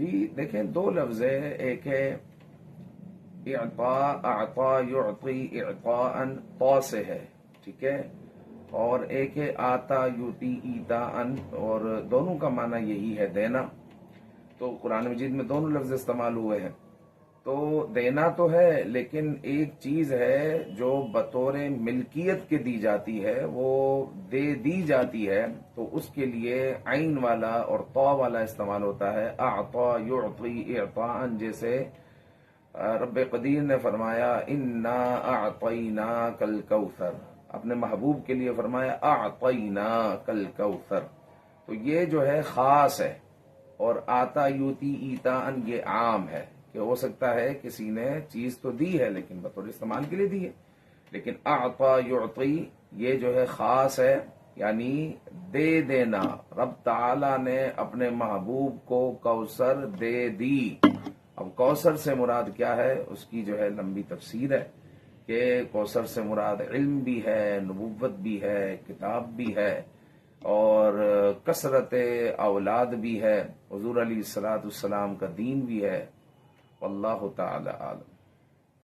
جی دیکھیں دو لفظ ہے، ایک ہے اعطاء، اعطا یعطی اعطاء طا سے ہے، ٹھیک ہے، اور ایک ہے آتا یوتی ایتاء، اور دونوں کا معنی یہی ہے دینا۔ تو قرآن مجید میں دونوں لفظ استعمال ہوئے ہیں۔ تو دینا تو ہے، لیکن ایک چیز ہے جو بطور ملکیت کے دی جاتی ہے، وہ دی جاتی ہے، تو اس کے لیے عین والا اور طا والا استعمال ہوتا ہے۔ اعطا یعطی اعطاء، جیسے رب قدیر نے فرمایا انا اعطیناک الکوثر، اپنے محبوب کے لیے فرمایا اعطیناک الکوثر، تو یہ جو ہے خاص ہے، اور آتا یوتی ایتاء یہ عام ہے، کہ ہو سکتا ہے کسی نے چیز تو دی ہے لیکن بطور استعمال کے لیے دی ہے، لیکن اعطا یعطی یہ جو ہے خاص ہے، یعنی دے دینا۔ رب تعالی نے اپنے محبوب کو کوثر دے دی۔ اب کوثر سے مراد کیا ہے، اس کی جو ہے لمبی تفسیر ہے، کہ کوثر سے مراد علم بھی ہے، نبوت بھی ہے، کتاب بھی ہے، اور کثرت اولاد بھی ہے، حضور علیہ الصلوۃ والسلام کا دین بھی ہے، واللہ تعالی عالم۔